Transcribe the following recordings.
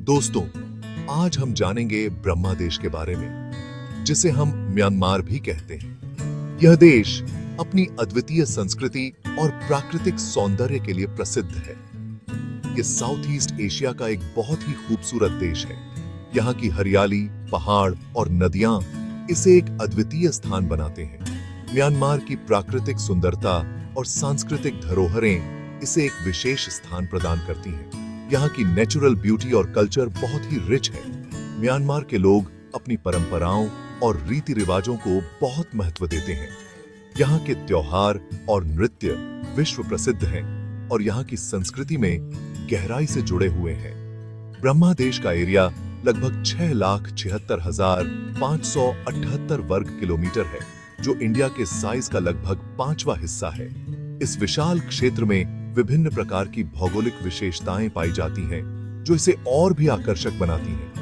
दोस्तों, आज हम जानेंगे ब्रह्मा देश के बारे में, जिसे हम म्यांमार भी कहते हैं। यह देश अपनी अद्वितीय संस्कृति और प्राकृतिक सौंदर्य के लिए प्रसिद्ध है। यह साउथ ईस्ट एशिया का एक बहुत ही खूबसूरत देश है। यहाँ की हरियाली, पहाड़ और नदियां इसे एक अद्वितीय स्थान बनाते हैं। म्यांमार की प्राकृतिक सुंदरता और सांस्कृतिक धरोहरें इसे एक विशेष स्थान प्रदान करती हैं। यहाँ की नेचुरल ब्यूटी और कल्चर बहुत ही रिच है। म्यांमार के लोग अपनी परंपराओं और रीति रिवाजों को बहुत महत्व देते हैं। यहाँ के त्योहार और नृत्य विश्व प्रसिद्ध हैं और यहाँ की संस्कृति में गहराई से जुड़े हुए हैं। ब्रह्मा देश का एरिया लगभग 6,76,578 वर्ग किलोमीटर है, जो इंडिया के साइज का लगभग 5वां हिस्सा है। इस विशाल क्षेत्र में विभिन्न प्रकार की भौगोलिक विशेषताएं पाई जाती हैं, जो इसे और भी आकर्षक बनाती हैं।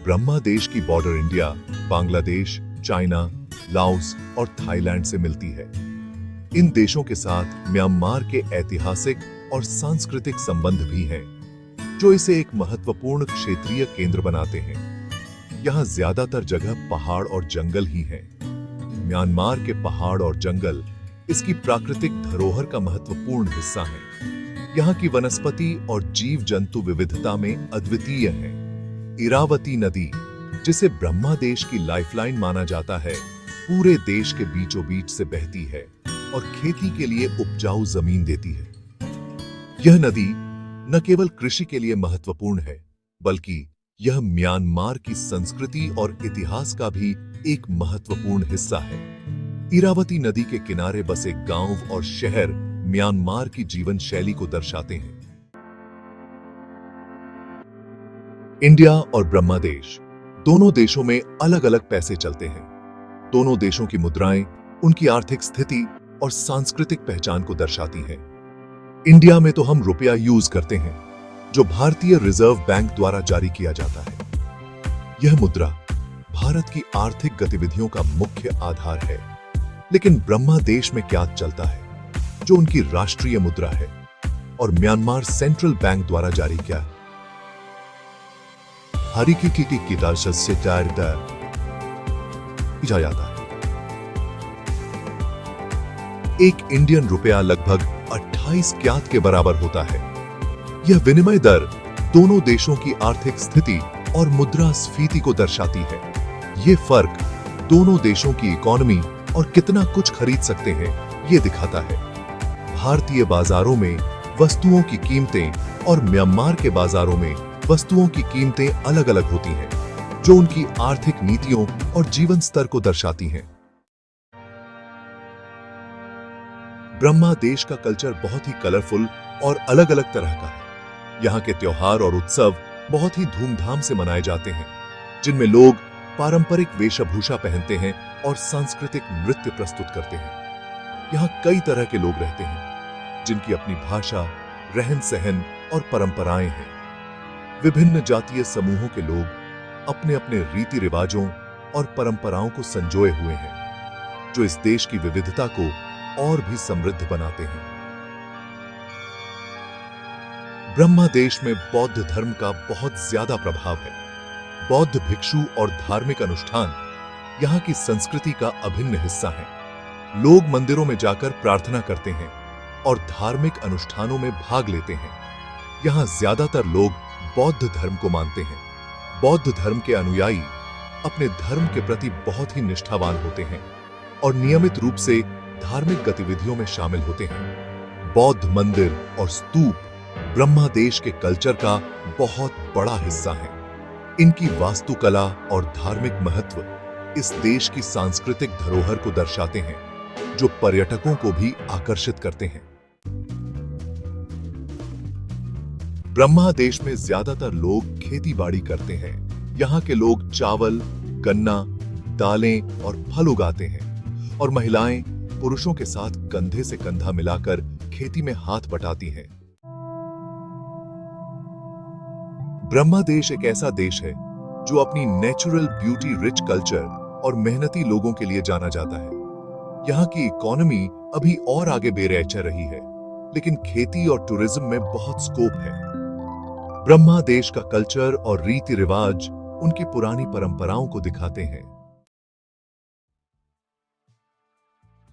ब्रह्मा देश की border India, Bangladesh, China, Laos और थाईलैंड से मिलती है। इन देशों के साथ म्यांमार के ऐतिहासिक और सांस्कृतिक संबंध भी हैं, जो इसे एक महत्वपूर्ण क्षेत्रीय केंद्र बनाते हैं। यहाँ ज्यादातर जगह पहाड़ और जंगल ही हैं। म्यांमार के पहाड़ और जंगल इसकी प्राकृतिक धरोहर का महत्वपूर्ण हिस्सा है। यहाँ की वनस्पति और जीव जंतु विविधता में अद्वितीय है। इरावती नदी, जिसे ब्रह्मा देश की लाइफलाइन माना जाता है, पूरे देश के बीचों बीच से बहती है और खेती के लिए उपजाऊ जमीन देती है। यह नदी न केवल कृषि के लिए महत्वपूर्ण है, बल्कि यह म्यांमार की संस्कृति और इतिहास का भी एक महत्वपूर्ण हिस्सा है। इरावती नदी के किनारे बसे गांव और शहर म्यांमार की जीवन शैली को दर्शाते हैं। इंडिया और ब्रह्मा देश दोनों देशों में अलग अलग पैसे चलते हैं। दोनों देशों की मुद्राएं उनकी आर्थिक स्थिति और सांस्कृतिक पहचान को दर्शाती हैं। इंडिया में तो हम रुपया यूज करते हैं, जो भारतीय रिजर्व बैंक द्वारा जारी किया जाता है। यह मुद्रा भारत की आर्थिक गतिविधियों का मुख्य आधार है। लेकिन ब्रह्मा देश में क्या चलता है, जो उनकी राष्ट्रीय मुद्रा है और म्यांमार सेंट्रल बैंक द्वारा जारी किया है। जाता है। एक इंडियन रुपया लगभग 28 क्यात के बराबर होता है। यह विनिमय दर दोनों देशों की आर्थिक स्थिति और मुद्रास्फीति को दर्शाती है। ये फर्क दोनों देशों की इकोनॉमी और कितना कुछ खरीद सकते हैं, ये दिखाता है। भारतीय बाजारों में वस्तुओं की कीमतें और म्यांमार के बाजारों में वस्तुओं की कीमतें अलग अलग होती हैं, जो उनकी आर्थिक नीतियों और जीवन स्तर को दर्शाती हैं। ब्रह्मा देश का कल्चर बहुत ही कलरफुल और अलग अलग तरह का है। यहाँ के त्योहार और उत्सव बहुत ही धूमधाम से मनाए जाते हैं, जिनमें लोग पारंपरिक वेशभूषा पहनते हैं और सांस्कृतिक नृत्य प्रस्तुत करते हैं। यहाँ कई तरह के लोग रहते हैं, जिनकी अपनी भाषा, रहन सहन और परंपराएं हैं। विभिन्न जातीय समूहों के लोग अपने अपने रीति रिवाजों और परंपराओं को संजोए हुए हैं, जो इस देश की विविधता को और भी समृद्ध बनाते हैं। ब्रह्मा देश में बौद्ध धर्म का बहुत ज्यादा प्रभाव है। बौद्ध भिक्षु और धार्मिक अनुष्ठान यहाँ की संस्कृति का अभिन्न हिस्सा है। लोग मंदिरों में जाकर प्रार्थना करते हैं और धार्मिक अनुष्ठानों में भाग लेते हैं। यहाँ ज्यादातर लोग बौद्ध धर्म को मानते हैं। बौद्ध धर्म के अनुयायी अपने धर्म के प्रति बहुत ही निष्ठावान होते हैं और नियमित रूप से धार्मिक गतिविधियों में शामिल होते हैं। बौद्ध मंदिर और स्तूप ब्रह्मा देश के कल्चर का बहुत बड़ा हिस्सा है। इनकी वास्तुकला और धार्मिक महत्व इस देश की सांस्कृतिक धरोहर को दर्शाते हैं, जो पर्यटकों को भी आकर्षित करते हैं। ब्रह्मा देश में ज्यादातर लोग खेती बाड़ी करते हैं। यहाँ के लोग चावल, गन्ना, दालें और फल उगाते हैं और महिलाएं पुरुषों के साथ कंधे से कंधा मिलाकर खेती में हाथ बटाती हैं। ब्रह्मा देश एक ऐसा देश है जो अपनी नेचुरल ब्यूटी, रिच कल्चर और मेहनती लोगों के लिए जाना जाता है। यहाँ की इकोनॉमी अभी और आगे बेरहचा रही है, लेकिन खेती और टूरिज्म में बहुत स्कोप है। ब्रह्मा देश का कल्चर और रीति रिवाज उनकी पुरानी परंपराओं को दिखाते हैं।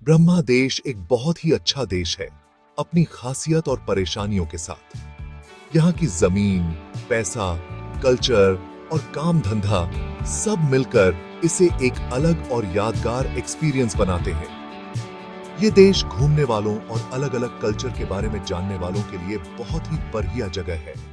ब्रह्मा देश एक बहुत ही अच्छा देश है, अपनी खासियत और परेशानियों के साथ। यहाँ की जमीन, पैसा, कल्चर और काम धंधा सब मिलकर इसे एक अलग और यादगार एक्सपीरियंस बनाते हैं। ये देश घूमने वालों और अलग अलग कल्चर के बारे में जानने वालों के लिए बहुत ही बढ़िया जगह है।